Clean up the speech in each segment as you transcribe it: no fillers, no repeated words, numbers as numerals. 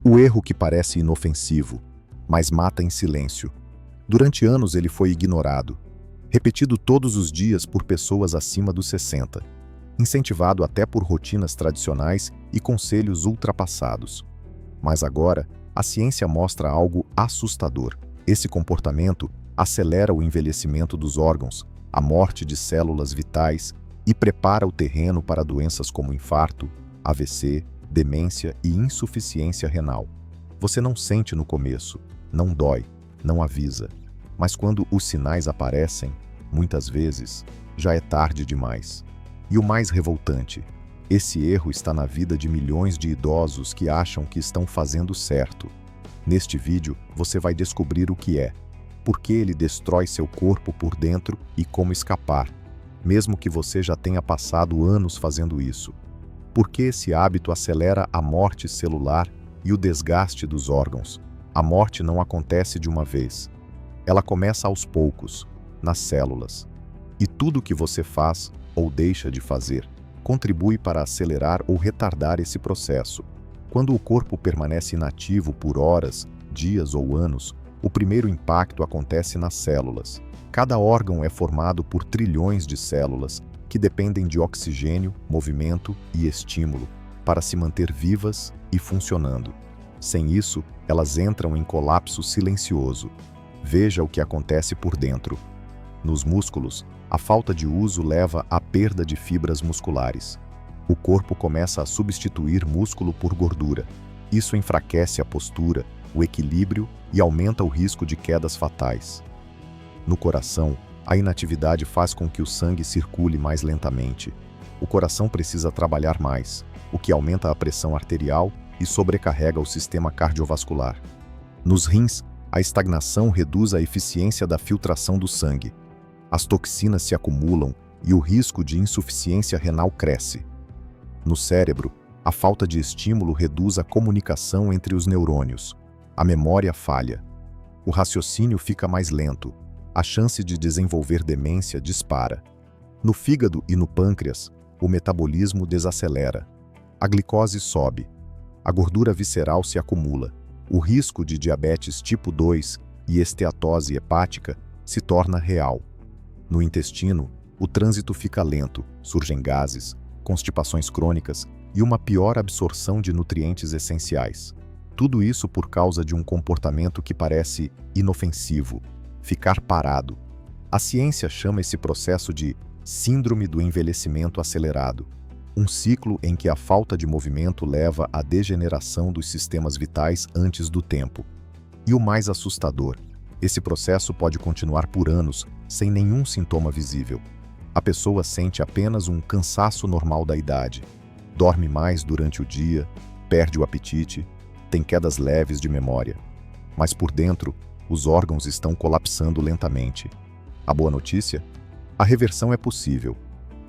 O erro que parece inofensivo, mas mata em silêncio. Durante anos ele foi ignorado, repetido todos os dias por pessoas acima dos 60, incentivado até por rotinas tradicionais e conselhos ultrapassados. Mas agora, a ciência mostra algo assustador. Esse comportamento acelera o envelhecimento dos órgãos, a morte de células vitais e prepara o terreno para doenças como infarto, AVC, demência e insuficiência renal. Você não sente no começo, não dói, não avisa. Mas quando os sinais aparecem, muitas vezes, já é tarde demais. E o mais revoltante, esse erro está na vida de milhões de idosos que acham que estão fazendo certo. Neste vídeo, você vai descobrir o que é, por que ele destrói seu corpo por dentro e como escapar, mesmo que você já tenha passado anos fazendo isso. Por que esse hábito acelera a morte celular e o desgaste dos órgãos? A morte não acontece de uma vez. Ela começa aos poucos, nas células. E tudo o que você faz ou deixa de fazer contribui para acelerar ou retardar esse processo. Quando o corpo permanece inativo por horas, dias ou anos, o primeiro impacto acontece nas células. Cada órgão é formado por trilhões de células que dependem de oxigênio, movimento e estímulo para se manter vivas e funcionando. Sem isso, elas entram em colapso silencioso. Veja o que acontece por dentro. Nos músculos, a falta de uso leva à perda de fibras musculares. O corpo começa a substituir músculo por gordura. Isso enfraquece a postura, o equilíbrio e aumenta o risco de quedas fatais. No coração, a inatividade faz com que o sangue circule mais lentamente. O coração precisa trabalhar mais, o que aumenta a pressão arterial e sobrecarrega o sistema cardiovascular. Nos rins, a estagnação reduz a eficiência da filtração do sangue. As toxinas se acumulam e o risco de insuficiência renal cresce. No cérebro, a falta de estímulo reduz a comunicação entre os neurônios. A memória falha. O raciocínio fica mais lento. A chance de desenvolver demência dispara. No fígado e no pâncreas, o metabolismo desacelera. A glicose sobe. A gordura visceral se acumula. O risco de diabetes tipo 2 e esteatose hepática se torna real. No intestino, o trânsito fica lento, surgem gases, constipações crônicas e uma pior absorção de nutrientes essenciais. Tudo isso por causa de um comportamento que parece inofensivo, ficar parado. A ciência chama esse processo de síndrome do envelhecimento acelerado, um ciclo em que a falta de movimento leva à degeneração dos sistemas vitais antes do tempo. E o mais assustador, esse processo pode continuar por anos sem nenhum sintoma visível. A pessoa sente apenas um cansaço normal da idade, dorme mais durante o dia, perde o apetite, tem quedas leves de memória. Mas por dentro, os órgãos estão colapsando lentamente. A boa notícia? A reversão é possível.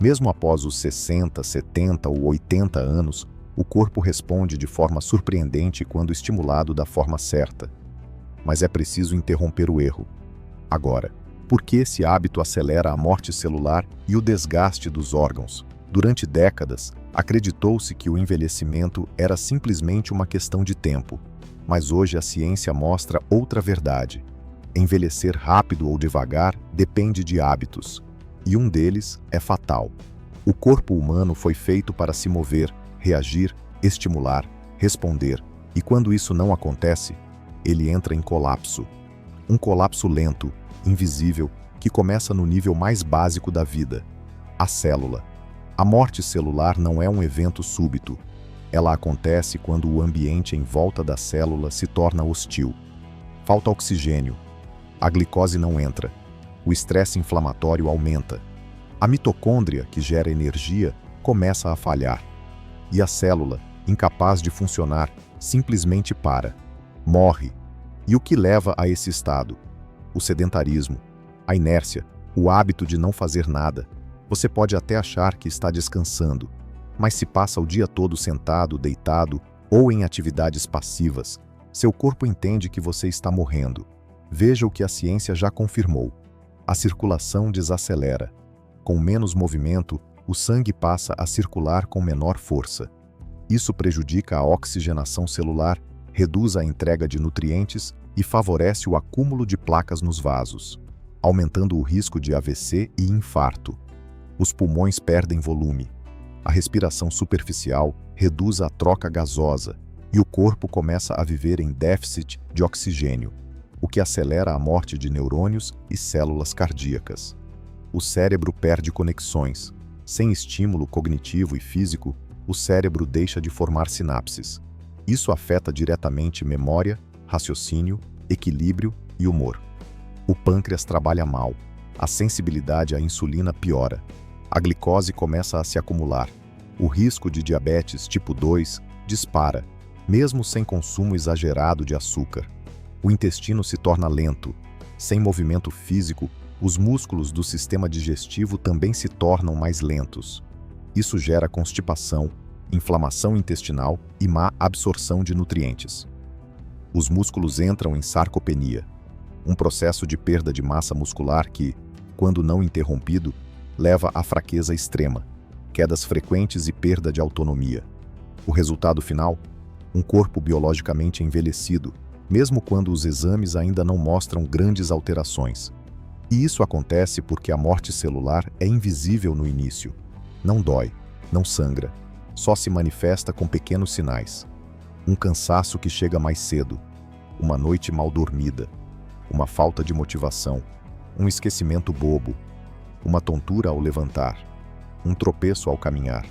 Mesmo após os 60, 70 ou 80 anos, o corpo responde de forma surpreendente quando estimulado da forma certa. Mas é preciso interromper o erro. Agora, por que esse hábito acelera a morte celular e o desgaste dos órgãos? Durante décadas, acreditou-se que o envelhecimento era simplesmente uma questão de tempo. Mas hoje a ciência mostra outra verdade. Envelhecer rápido ou devagar depende de hábitos. E um deles é fatal. O corpo humano foi feito para se mover, reagir, estimular, responder. E quando isso não acontece, ele entra em colapso. Um colapso lento, invisível, que começa no nível mais básico da vida, a célula. A morte celular não é um evento súbito. Ela acontece quando o ambiente em volta da célula se torna hostil. Falta oxigênio. A glicose não entra. O estresse inflamatório aumenta. A mitocôndria, que gera energia, começa a falhar. E a célula, incapaz de funcionar, simplesmente para. Morre. E o que leva a esse estado? O sedentarismo, a inércia, o hábito de não fazer nada. Você pode até achar que está descansando, mas se passa o dia todo sentado, deitado ou em atividades passivas, seu corpo entende que você está morrendo. Veja o que a ciência já confirmou. A circulação desacelera. Com menos movimento, o sangue passa a circular com menor força. Isso prejudica a oxigenação celular reduz a entrega de nutrientes e favorece o acúmulo de placas nos vasos, aumentando o risco de AVC e infarto. Os pulmões perdem volume. A respiração superficial reduz a troca gasosa e o corpo começa a viver em déficit de oxigênio, o que acelera a morte de neurônios e células cardíacas. O cérebro perde conexões. Sem estímulo cognitivo e físico, o cérebro deixa de formar sinapses. Isso afeta diretamente memória, raciocínio, equilíbrio e humor. O pâncreas trabalha mal. A sensibilidade à insulina piora. A glicose começa a se acumular. O risco de diabetes tipo 2 dispara, mesmo sem consumo exagerado de açúcar. O intestino se torna lento. Sem movimento físico, os músculos do sistema digestivo também se tornam mais lentos. Isso gera constipação, inflamação intestinal e má absorção de nutrientes. Os músculos entram em sarcopenia, um processo de perda de massa muscular que, quando não interrompido, leva à fraqueza extrema, quedas frequentes e perda de autonomia. O resultado final? Um corpo biologicamente envelhecido, mesmo quando os exames ainda não mostram grandes alterações. E isso acontece porque a morte celular é invisível no início. Não dói, não sangra, só se manifesta com pequenos sinais. Um cansaço que chega mais cedo, uma noite mal dormida, uma falta de motivação, um esquecimento bobo, uma tontura ao levantar, um tropeço ao caminhar.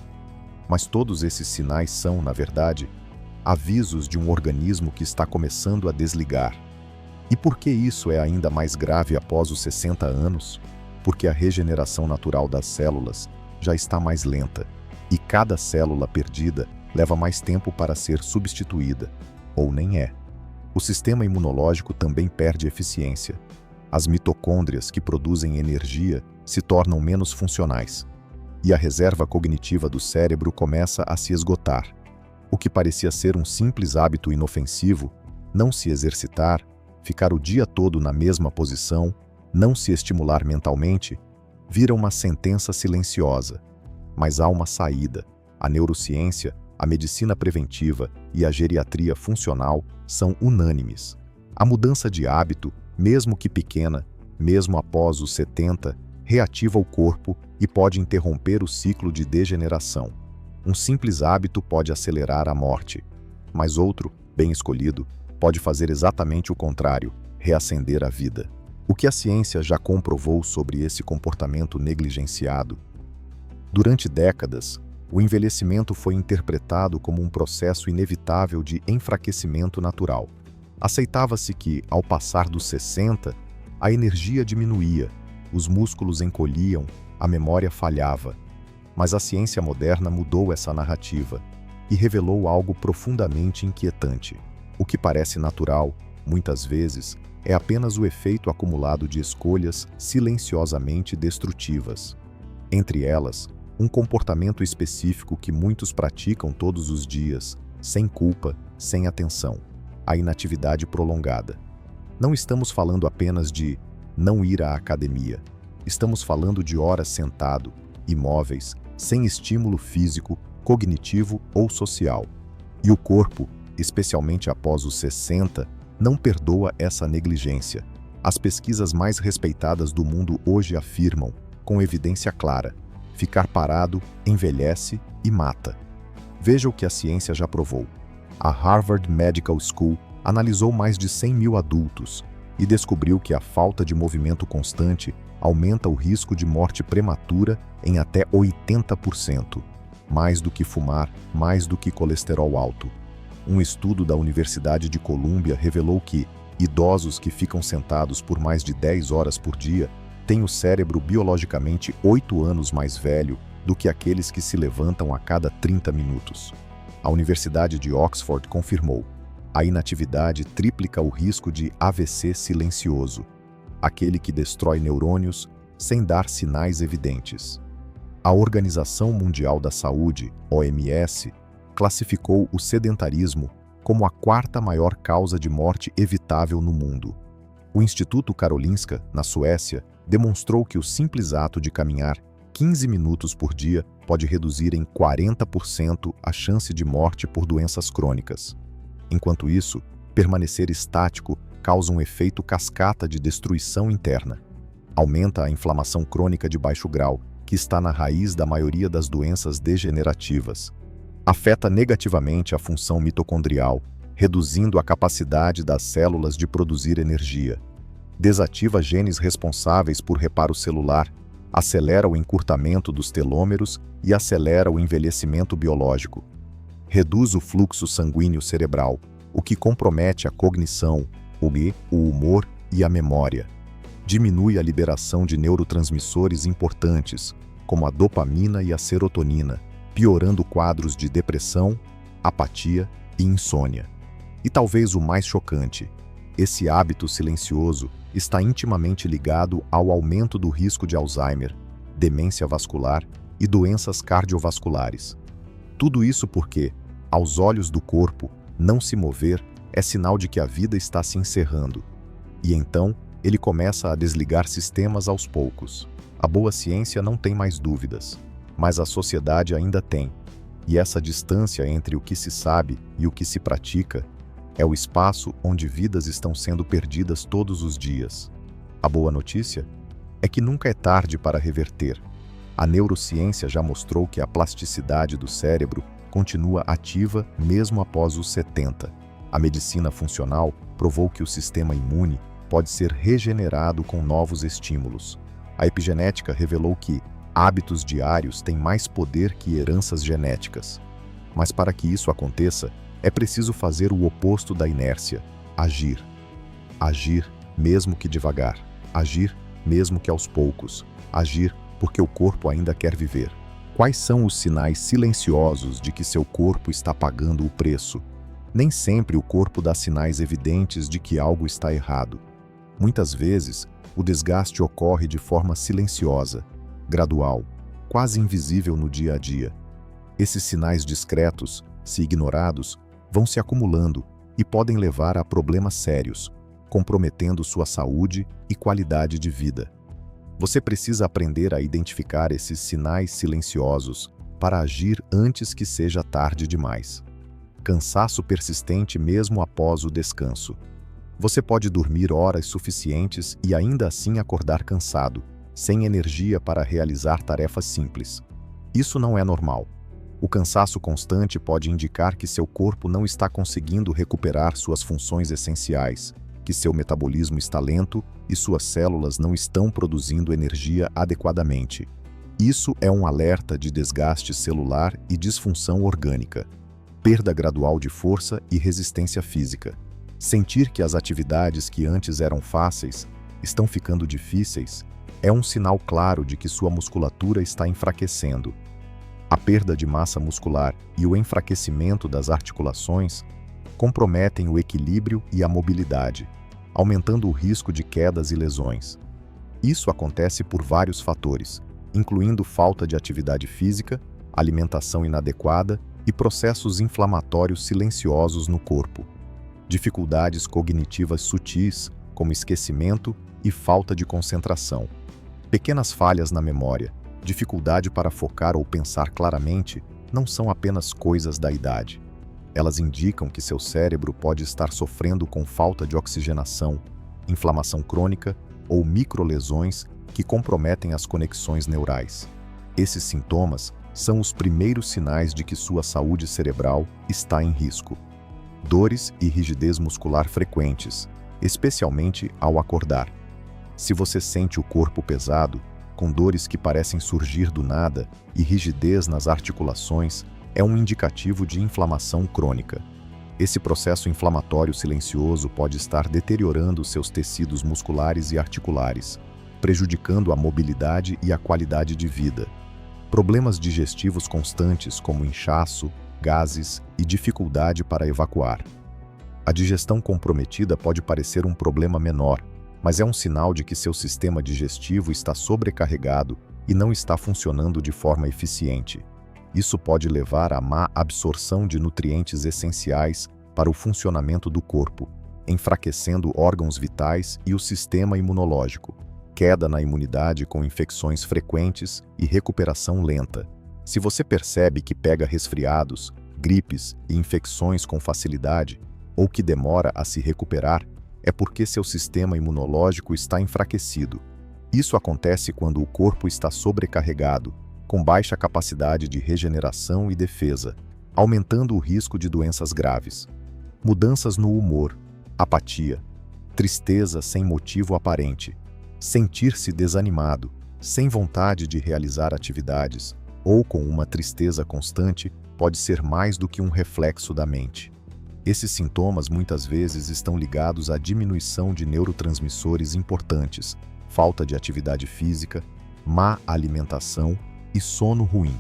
Mas todos esses sinais são, na verdade, avisos de um organismo que está começando a desligar. E por que isso é ainda mais grave após os 60 anos? Porque a regeneração natural das células já está mais lenta, e cada célula perdida leva mais tempo para ser substituída, ou nem é. O sistema imunológico também perde eficiência. As mitocôndrias que produzem energia se tornam menos funcionais, e a reserva cognitiva do cérebro começa a se esgotar. O que parecia ser um simples hábito inofensivo, não se exercitar, ficar o dia todo na mesma posição, não se estimular mentalmente, vira uma sentença silenciosa. Mas há uma saída. A neurociência, a medicina preventiva e a geriatria funcional são unânimes. A mudança de hábito, mesmo que pequena, mesmo após os 70, reativa o corpo e pode interromper o ciclo de degeneração. Um simples hábito pode acelerar a morte, mas outro, bem escolhido, pode fazer exatamente o contrário, reacender a vida. O que a ciência já comprovou sobre esse comportamento negligenciado? Durante décadas, o envelhecimento foi interpretado como um processo inevitável de enfraquecimento natural. Aceitava-se que, ao passar dos 60, a energia diminuía, os músculos encolhiam, a memória falhava. Mas a ciência moderna mudou essa narrativa e revelou algo profundamente inquietante. O que parece natural, muitas vezes, é apenas o efeito acumulado de escolhas silenciosamente destrutivas. Entre elas, um comportamento específico que muitos praticam todos os dias, sem culpa, sem atenção: a inatividade prolongada. Não estamos falando apenas de não ir à academia. Estamos falando de horas sentado, imóveis, sem estímulo físico, cognitivo ou social. E o corpo, especialmente após os 60, não perdoa essa negligência. As pesquisas mais respeitadas do mundo hoje afirmam, com evidência clara, ficar parado envelhece e mata. Veja o que a ciência já provou. A Harvard Medical School analisou mais de 100 mil adultos e descobriu que a falta de movimento constante aumenta o risco de morte prematura em até 80%. Mais do que fumar, mais do que colesterol alto. Um estudo da Universidade de Colômbia revelou que idosos que ficam sentados por mais de 10 horas por dia têm o cérebro biologicamente 8 anos mais velho do que aqueles que se levantam a cada 30 minutos. A Universidade de Oxford confirmou: a inatividade triplica o risco de AVC silencioso, aquele que destrói neurônios sem dar sinais evidentes. A Organização Mundial da Saúde, OMS, classificou o sedentarismo como a quarta maior causa de morte evitável no mundo. O Instituto Karolinska, na Suécia, demonstrou que o simples ato de caminhar 15 minutos por dia pode reduzir em 40% a chance de morte por doenças crônicas. Enquanto isso, permanecer estático causa um efeito cascata de destruição interna. Aumenta a inflamação crônica de baixo grau, que está na raiz da maioria das doenças degenerativas. Afeta negativamente a função mitocondrial, reduzindo a capacidade das células de produzir energia. Desativa genes responsáveis por reparo celular, acelera o encurtamento dos telômeros e acelera o envelhecimento biológico. Reduz o fluxo sanguíneo cerebral, o que compromete a cognição, o humor e a memória. Diminui a liberação de neurotransmissores importantes, como a dopamina e a serotonina, piorando quadros de depressão, apatia e insônia. E talvez o mais chocante, esse hábito silencioso está intimamente ligado ao aumento do risco de Alzheimer, demência vascular e doenças cardiovasculares. Tudo isso porque, aos olhos do corpo, não se mover é sinal de que a vida está se encerrando. E então, ele começa a desligar sistemas aos poucos. A boa ciência não tem mais dúvidas, mas a sociedade ainda tem. E essa distância entre o que se sabe e o que se pratica é o espaço onde vidas estão sendo perdidas todos os dias. A boa notícia é que nunca é tarde para reverter. A neurociência já mostrou que a plasticidade do cérebro continua ativa mesmo após os 70. A medicina funcional provou que o sistema imune pode ser regenerado com novos estímulos. A epigenética revelou que hábitos diários têm mais poder que heranças genéticas. Mas para que isso aconteça, é preciso fazer o oposto da inércia: agir. Agir, mesmo que devagar. Agir, mesmo que aos poucos. Agir porque o corpo ainda quer viver. Quais são os sinais silenciosos de que seu corpo está pagando o preço? Nem sempre o corpo dá sinais evidentes de que algo está errado. Muitas vezes, o desgaste ocorre de forma silenciosa, gradual, quase invisível no dia a dia. Esses sinais discretos, se ignorados, vão se acumulando e podem levar a problemas sérios, comprometendo sua saúde e qualidade de vida. Você precisa aprender a identificar esses sinais silenciosos para agir antes que seja tarde demais. Cansaço persistente mesmo após o descanso. Você pode dormir horas suficientes e ainda assim acordar cansado, sem energia para realizar tarefas simples. Isso não é normal. O cansaço constante pode indicar que seu corpo não está conseguindo recuperar suas funções essenciais, que seu metabolismo está lento e suas células não estão produzindo energia adequadamente. Isso é um alerta de desgaste celular e disfunção orgânica, perda gradual de força e resistência física. Sentir que as atividades que antes eram fáceis estão ficando difíceis é um sinal claro de que sua musculatura está enfraquecendo. A perda de massa muscular e o enfraquecimento das articulações comprometem o equilíbrio e a mobilidade, aumentando o risco de quedas e lesões. Isso acontece por vários fatores, incluindo falta de atividade física, alimentação inadequada e processos inflamatórios silenciosos no corpo. Dificuldades cognitivas sutis, como esquecimento e falta de concentração. Pequenas falhas na memória, dificuldade para focar ou pensar claramente, não são apenas coisas da idade. Elas indicam que seu cérebro pode estar sofrendo com falta de oxigenação, inflamação crônica ou microlesões que comprometem as conexões neurais. Esses sintomas são os primeiros sinais de que sua saúde cerebral está em risco. Dores e rigidez muscular frequentes, especialmente ao acordar. Se você sente o corpo pesado, com dores que parecem surgir do nada e rigidez nas articulações, é um indicativo de inflamação crônica. Esse processo inflamatório silencioso pode estar deteriorando seus tecidos musculares e articulares, prejudicando a mobilidade e a qualidade de vida. Problemas digestivos constantes, como inchaço, gases e dificuldade para evacuar. A digestão comprometida pode parecer um problema menor, mas é um sinal de que seu sistema digestivo está sobrecarregado e não está funcionando de forma eficiente. Isso pode levar à má absorção de nutrientes essenciais para o funcionamento do corpo, enfraquecendo órgãos vitais e o sistema imunológico, queda na imunidade com infecções frequentes e recuperação lenta. Se você percebe que pega resfriados, gripes e infecções com facilidade, ou que demora a se recuperar, é porque seu sistema imunológico está enfraquecido. Isso acontece quando o corpo está sobrecarregado, com baixa capacidade de regeneração e defesa, aumentando o risco de doenças graves. Mudanças no humor, apatia, tristeza sem motivo aparente, sentir-se desanimado, sem vontade de realizar atividades, ou com uma tristeza constante, pode ser mais do que um reflexo da mente. Esses sintomas muitas vezes estão ligados à diminuição de neurotransmissores importantes, falta de atividade física, má alimentação e sono ruim.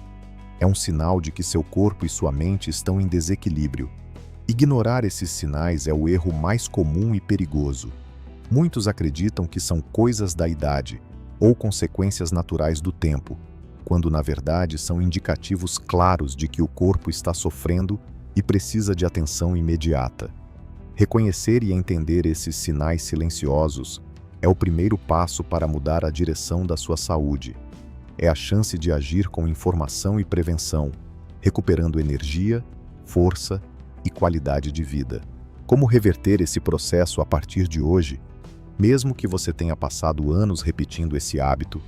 É um sinal de que seu corpo e sua mente estão em desequilíbrio. Ignorar esses sinais é o erro mais comum e perigoso. Muitos acreditam que são coisas da idade ou consequências naturais do tempo, quando na verdade são indicativos claros de que o corpo está sofrendo e precisa de atenção imediata. Reconhecer e entender esses sinais silenciosos é o primeiro passo para mudar a direção da sua saúde. É a chance de agir com informação e prevenção, recuperando energia, força e qualidade de vida. Como reverter esse processo a partir de hoje? Mesmo que você tenha passado anos repetindo esse hábito,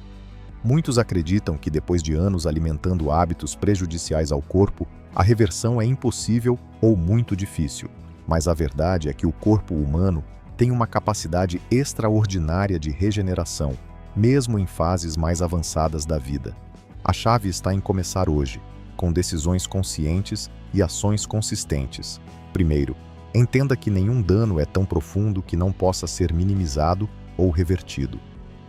muitos acreditam que depois de anos alimentando hábitos prejudiciais ao corpo, a reversão é impossível ou muito difícil. Mas a verdade é que o corpo humano tem uma capacidade extraordinária de regeneração, mesmo em fases mais avançadas da vida. A chave está em começar hoje, com decisões conscientes e ações consistentes. Primeiro, entenda que nenhum dano é tão profundo que não possa ser minimizado ou revertido.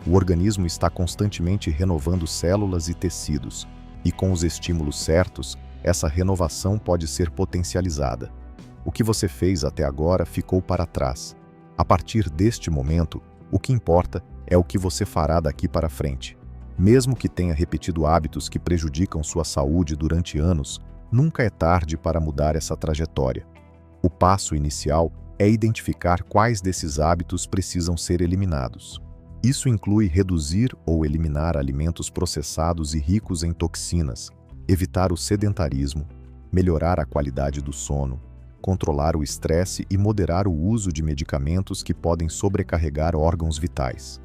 O organismo está constantemente renovando células e tecidos, e com os estímulos certos, essa renovação pode ser potencializada. O que você fez até agora ficou para trás. A partir deste momento, o que importa é o que você fará daqui para frente. Mesmo que tenha repetido hábitos que prejudicam sua saúde durante anos, nunca é tarde para mudar essa trajetória. O passo inicial é identificar quais desses hábitos precisam ser eliminados. Isso inclui reduzir ou eliminar alimentos processados e ricos em toxinas, evitar o sedentarismo, melhorar a qualidade do sono, controlar o estresse e moderar o uso de medicamentos que podem sobrecarregar órgãos vitais.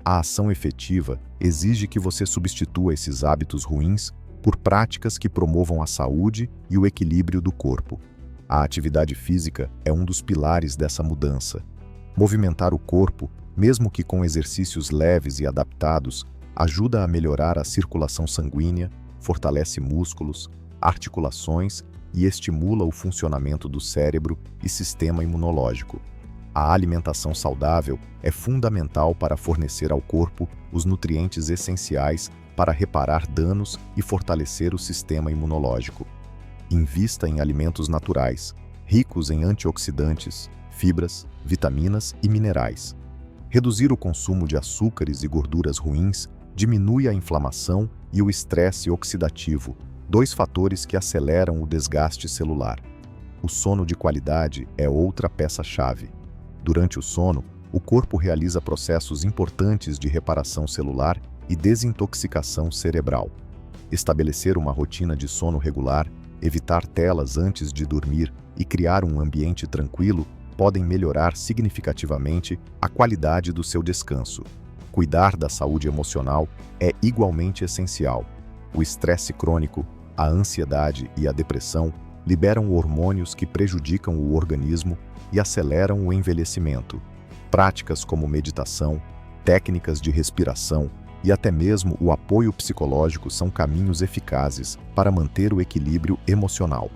A ação efetiva exige que você substitua esses hábitos ruins por práticas que promovam a saúde e o equilíbrio do corpo. A atividade física é um dos pilares dessa mudança. Movimentar o corpo, mesmo que com exercícios leves e adaptados, ajuda a melhorar a circulação sanguínea, fortalece músculos, articulações e estimula o funcionamento do cérebro e sistema imunológico. A alimentação saudável é fundamental para fornecer ao corpo os nutrientes essenciais para reparar danos e fortalecer o sistema imunológico. Invista em alimentos naturais, ricos em antioxidantes, fibras, vitaminas e minerais. Reduzir o consumo de açúcares e gorduras ruins diminui a inflamação e o estresse oxidativo, dois fatores que aceleram o desgaste celular. O sono de qualidade é outra peça-chave. Durante o sono, o corpo realiza processos importantes de reparação celular e desintoxicação cerebral. Estabelecer uma rotina de sono regular, evitar telas antes de dormir e criar um ambiente tranquilo podem melhorar significativamente a qualidade do seu descanso. Cuidar da saúde emocional é igualmente essencial. O estresse crônico, a ansiedade e a depressão liberam hormônios que prejudicam o organismo e aceleram o envelhecimento. Práticas como meditação, técnicas de respiração e até mesmo o apoio psicológico são caminhos eficazes para manter o equilíbrio emocional.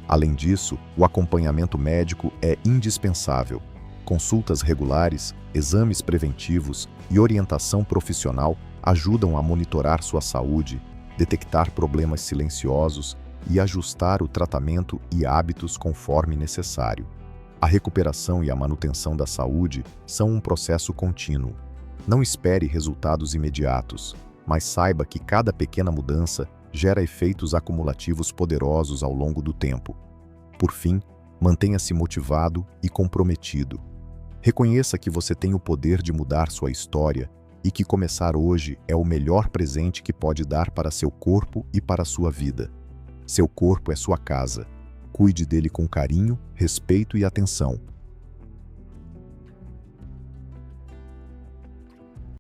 Além disso, o acompanhamento médico é indispensável. Consultas regulares, exames preventivos e orientação profissional ajudam a monitorar sua saúde, detectar problemas silenciosos e ajustar o tratamento e hábitos conforme necessário. A recuperação e a manutenção da saúde são um processo contínuo. Não espere resultados imediatos, mas saiba que cada pequena mudança gera efeitos acumulativos poderosos ao longo do tempo. Por fim, mantenha-se motivado e comprometido. Reconheça que você tem o poder de mudar sua história e que começar hoje é o melhor presente que pode dar para seu corpo e para sua vida. Seu corpo é sua casa. Cuide Cuide dele com carinho, respeito e atenção.